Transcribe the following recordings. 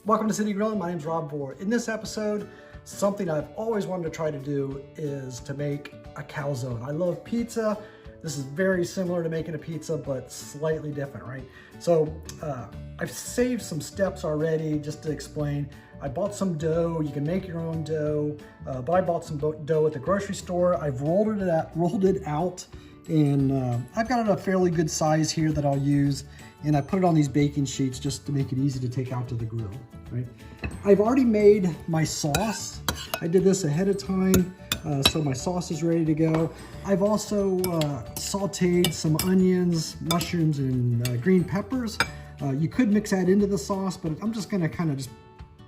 Welcome to City Grilling. My name's Rob Bohr. In this episode, something I've always wanted to try to do is to make a calzone. I love pizza. This is very similar to making a pizza, but slightly different, right? So I've saved some steps already just to explain. I bought some dough. You can make your own dough, but I bought some dough at the grocery store. I've rolled it out, and I've got it a fairly good size here that I'll use. And I put it on these baking sheets just to make it easy to take out to the grill, right? I've already made my sauce. I did this ahead of time, so my sauce is ready to go. I've also sauteed some onions, mushrooms, and green peppers. You could mix that into the sauce, but I'm just gonna kind of just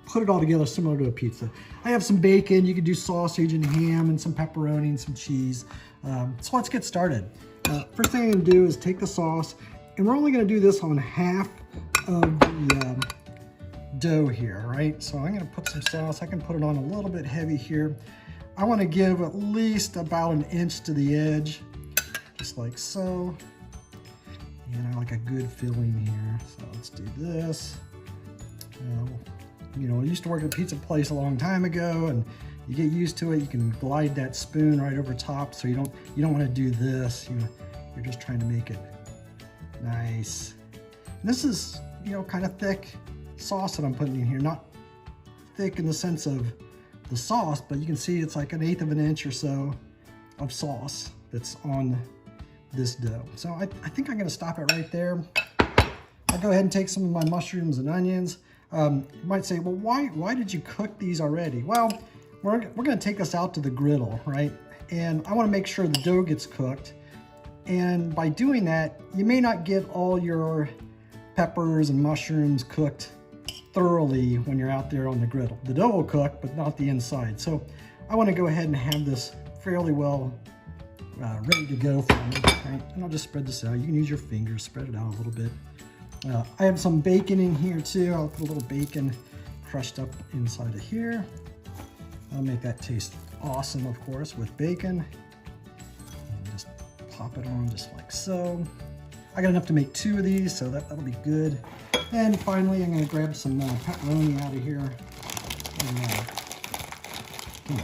put it all together similar to a pizza. I have some bacon. You could do sausage and ham and some pepperoni and some cheese. So let's get started. First thing I'm gonna do is take the sauce, and we're only gonna do this on half of the dough here, right? So I'm gonna put some sauce. I can put it on a little bit heavy here. I wanna give at least about an inch to the edge, just like so. And I like a good filling here. So let's do this. You know, I used to work at a pizza place a long time ago, and you get used to it. You can glide that spoon right over top, so you don't want to do this. You know, you're just trying to make it nice. And this is, you know, kind of thick sauce that I'm putting in here. Not thick in the sense of the sauce, but you can see it's like 1/8 of an inch or so of sauce that's on this dough. So I think I'm going to stop it right there. I'll go ahead and take some of my mushrooms and onions. You might say, well, why did you cook these already? Well, we're going to take this out to the griddle, right? And I want to make sure the dough gets cooked. And by doing that, you may not get all your peppers and mushrooms cooked thoroughly when you're out there on the griddle. The dough will cook, but not the inside. So I want to go ahead and have this fairly well ready to go for me, right? And I'll just spread this out. You can use your fingers, spread it out a little bit. I have some bacon in here too. I'll put a little bacon crushed up inside of here. I'll make that taste awesome, of course, with bacon. And just pop it on just like so. I got enough to make 2 of these, so that'll be good. And finally, I'm gonna grab some pepperoni out of here. And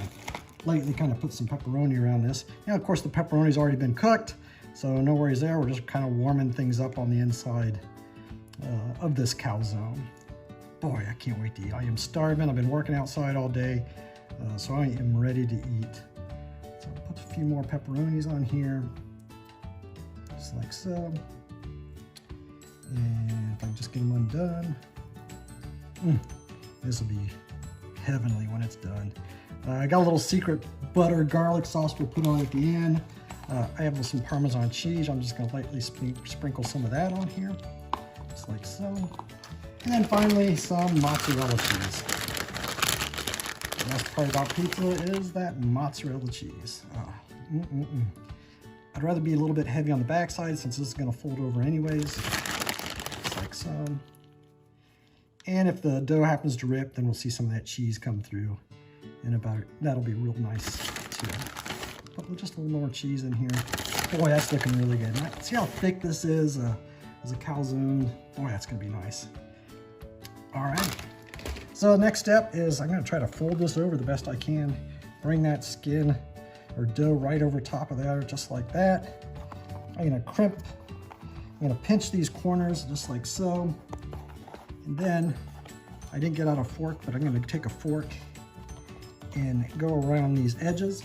lightly kind of put some pepperoni around this. Now, of course, the pepperoni's already been cooked, so no worries there. We're just kind of warming things up on the inside of this calzone. Boy, I can't wait to eat. I am starving. I've been working outside all day, so I am ready to eat. So I'll put a few more pepperonis on here, just like so. And if I just get them undone, this will be heavenly when it's done. I got a little secret butter garlic sauce we'll put on at the end. I have some Parmesan cheese. I'm just going to lightly sprinkle some of that on here, just like so. And then finally, some mozzarella cheese. The best part about pizza is that mozzarella cheese. I'd rather be a little bit heavy on the backside since this is going to fold over anyways, just like so. And if the dough happens to rip, then we'll see some of that cheese come through. And that'll be real nice too. Put just a little more cheese in here. Boy, that's looking really good. See how thick this is as a calzone? Boy, that's gonna be nice. All right. So the next step is I'm gonna try to fold this over the best I can. Bring that skin or dough right over top of there, just like that. I'm gonna pinch these corners just like so. And then I didn't get out a fork, but I'm gonna take a fork and go around these edges.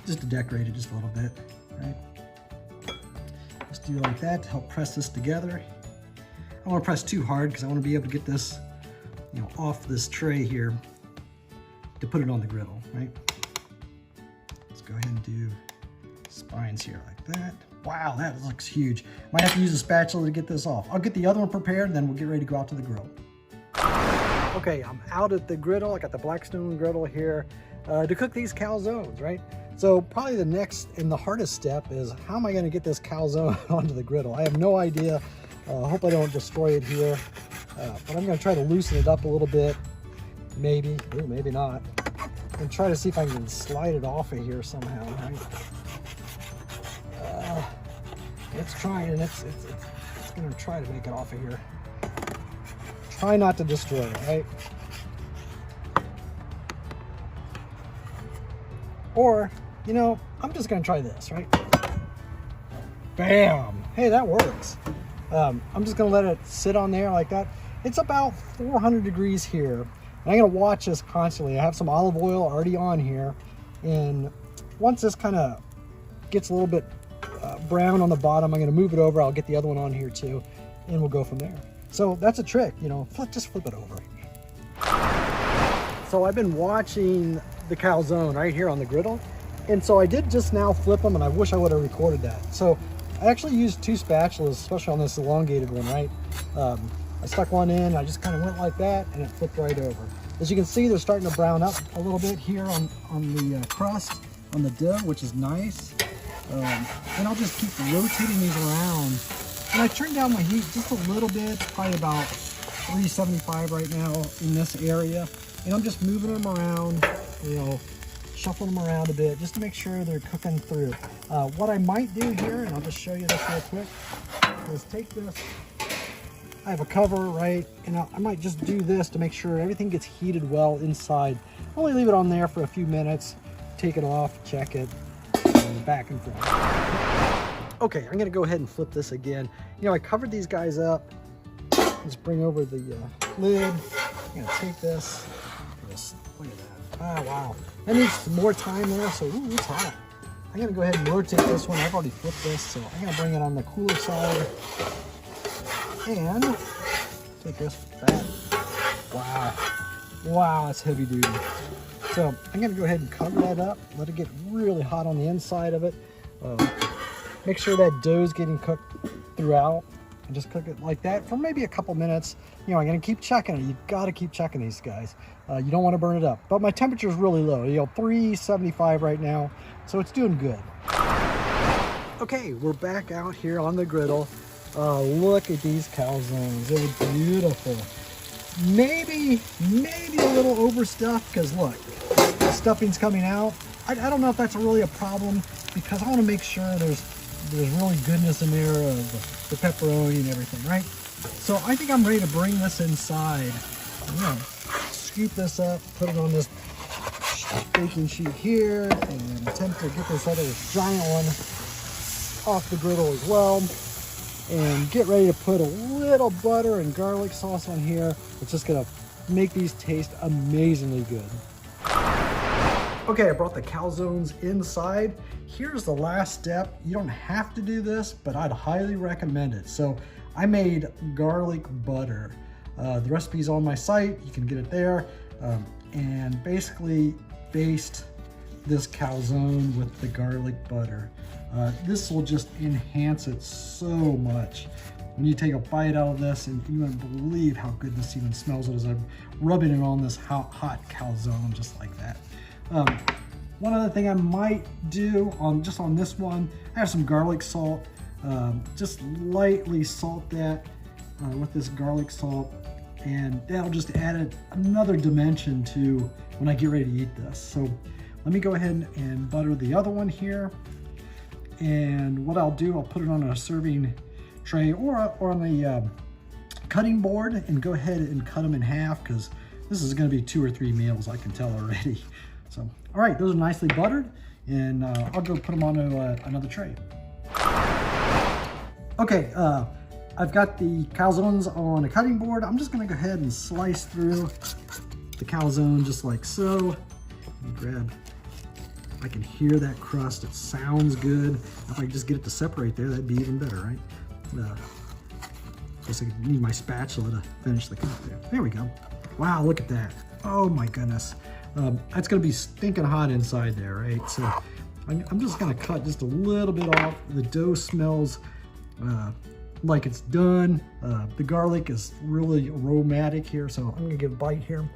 Just to decorate it just a little bit, right? Just do it like that to help press this together. I don't want to press too hard because I want to be able to get this, you know, off this tray here to put it on the griddle, right? Let's go ahead and do spines here like that. Wow, that looks huge. Might have to use a spatula to get this off. I'll get the other one prepared, and then we'll get ready to go out to the grill. Okay, I'm out at the griddle. I got the Blackstone Griddle here to cook these calzones, right? So probably the next and the hardest step is how am I gonna get this calzone onto the griddle? I have no idea. Hope I don't destroy it here. But I'm gonna try to loosen it up a little bit. Maybe, ooh, maybe not. And try to see if I can slide it off of here somehow, right? It's trying, and it's gonna try to make it off of here. Try not to destroy it, right? Or, you know, I'm just gonna try this, right? Bam! Hey, that works. I'm just gonna let it sit on there like that. It's about 400 degrees here. And I'm gonna watch this constantly. I have some olive oil already on here. And once this kind of gets a little bit brown on the bottom, I'm gonna move it over. I'll get the other one on here too, and we'll go from there. So that's a trick, you know, just flip it over. So I've been watching the calzone right here on the griddle. And so I did just now flip them, and I wish I would have recorded that. So I actually used 2 spatulas, especially on this elongated one, right? I stuck one in, I just kind of went like that, and it flipped right over. As you can see, they're starting to brown up a little bit here on the crust, on the dough, which is nice. And I'll just keep rotating these around. And I turned down my heat just a little bit, probably about 375 right now in this area. And I'm just moving them around, you know, shuffling them around a bit just to make sure they're cooking through. What I might do here, and I'll just show you this real quick, is take this. I have a cover, right? And I might just do this to make sure everything gets heated well inside. Only leave it on there for a few minutes, take it off, check it, and back and forth. Okay, I'm gonna go ahead and flip this again. You know, I covered these guys up. Just bring over the lid. I'm gonna take this. Look at that. Oh, wow. That needs some more time there, so ooh, it's hot. I'm gonna go ahead and rotate this one. I've already flipped this, so I'm gonna bring it on the cooler side. And take this back. Wow. Wow, that's heavy duty. So I'm gonna go ahead and cover that up, let it get really hot on the inside of it. Make sure that dough's getting cooked throughout, and just cook it like that for maybe a couple minutes. You know, I'm gonna keep checking it. You've gotta keep checking these guys. You don't wanna burn it up. But my temperature is really low, you know, 375 right now, so it's doing good. Okay, we're back out here on the griddle. Look at these calzones, they're beautiful. Maybe a little overstuffed, because look, the stuffing's coming out. I don't know if that's really a problem, because I want to make sure there's really goodness in there of the pepperoni and everything, right? So I think I'm ready to bring this inside. I'm gonna scoop this up, put it on this baking sheet here, and attempt to get this other giant one off the griddle as well. And get ready to put a little butter and garlic sauce on here. It's just gonna make these taste amazingly good. Okay, I brought the calzones inside. Here's the last step. You don't have to do this, but I'd highly recommend it. So I made garlic butter. The recipe's on my site, you can get it there. And basically baste this calzone with the garlic butter. This will just enhance it so much. When you take a bite out of this, and you won't believe how good this even smells as I'm rubbing it on this hot calzone, just like that. One other thing I might do just on this one, I have some garlic salt. Just lightly salt that with this garlic salt, and that'll just add another dimension to when I get ready to eat this. So let me go ahead and butter the other one here. And what I'll do, I'll put it on a serving tray or on the cutting board, and go ahead and cut them in half, because this is going to be 2 or 3 meals, I can tell already. So, all right, those are nicely buttered, and I'll go put them onto another tray. Okay, I've got the calzones on a cutting board. I'm just going to go ahead and slice through the calzone just like so. Let me grab. I can hear that crust, it sounds good. If I could just get it to separate there, that'd be even better, right? Guess I need my spatula to finish the cut there. There we go. Wow, look at that. Oh my goodness. That's gonna be stinking hot inside there, right? So I'm just gonna cut just a little bit off. The dough smells like it's done. The garlic is really aromatic here, so I'm gonna give a bite here.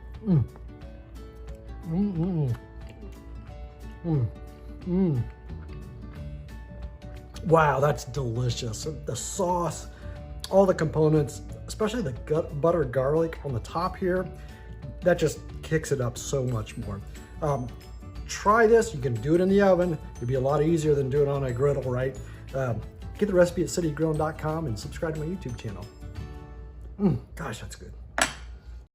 Wow, that's delicious. The sauce, all the components, especially the butter garlic on the top here, that just kicks it up so much more. Try this. You can do it in the oven. It'd be a lot easier than doing it on a griddle, right? Get the recipe at citygrilling.com and subscribe to my YouTube channel. Gosh, that's good.